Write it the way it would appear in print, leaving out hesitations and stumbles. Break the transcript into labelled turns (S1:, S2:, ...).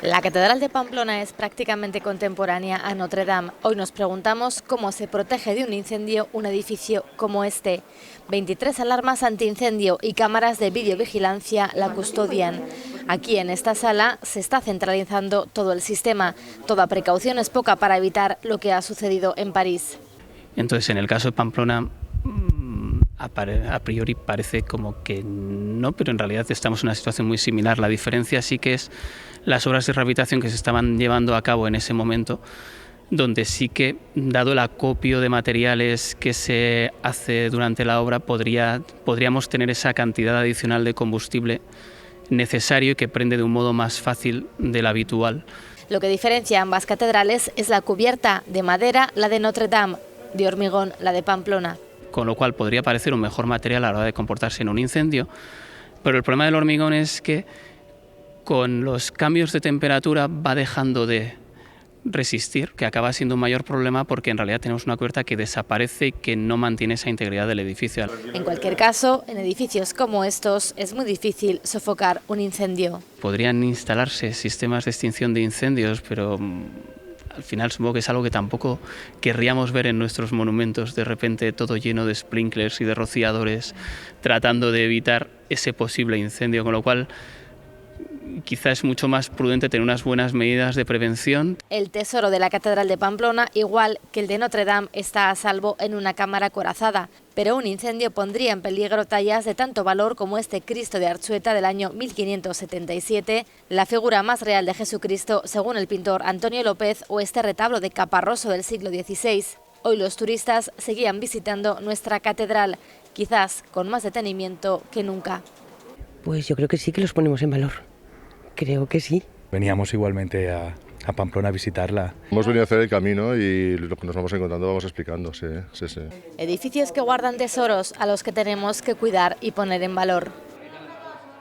S1: La Catedral de Pamplona es prácticamente contemporánea a Notre Dame. Hoy nos preguntamos cómo se protege de un incendio un edificio como este. 23 alarmas antiincendio y cámaras de videovigilancia la custodian. Aquí en esta sala se está centralizando todo el sistema. Toda precaución es poca para evitar lo que ha sucedido en París.
S2: Entonces, en el caso de Pamplona, a priori parece como que no, pero en realidad estamos en una situación muy similar. La diferencia sí que es las obras de rehabilitación que se estaban llevando a cabo en ese momento, donde sí que, dado el acopio de materiales que se hace durante la obra, podríamos tener esa cantidad adicional de combustible necesario y que prende de un modo más fácil del habitual.
S1: Lo que diferencia ambas catedrales es la cubierta de madera, la de Notre Dame, de hormigón, la de Pamplona.
S2: Con lo cual podría parecer un mejor material a la hora de comportarse en un incendio, pero el problema del hormigón es que con los cambios de temperatura va dejando de resistir, que acaba siendo un mayor problema porque en realidad tenemos una cubierta que desaparece y que no mantiene esa integridad del edificio.
S1: En cualquier caso, en edificios como estos es muy difícil sofocar un incendio.
S2: Podrían instalarse sistemas de extinción de incendios, pero al final supongo que es algo que tampoco querríamos ver en nuestros monumentos, de repente todo lleno de sprinklers y de rociadores, tratando de evitar ese posible incendio, con lo cual quizá es mucho más prudente tener unas buenas medidas de prevención.
S1: El tesoro de la Catedral de Pamplona, igual que el de Notre Dame, está a salvo en una cámara acorazada, pero un incendio pondría en peligro tallas de tanto valor como este Cristo de Archueta del año 1577, la figura más real de Jesucristo según el pintor Antonio López, o este retablo de Caparroso del siglo XVI. Hoy los turistas seguían visitando nuestra catedral, quizás con más detenimiento que nunca.
S3: Pues yo creo que sí que los ponemos en valor. Creo que sí.
S4: Veníamos igualmente a Pamplona a visitarla.
S5: Hemos venido a hacer el camino y lo que nos vamos encontrando vamos explicando, sí.
S1: Edificios que guardan tesoros a los que tenemos que cuidar y poner en valor.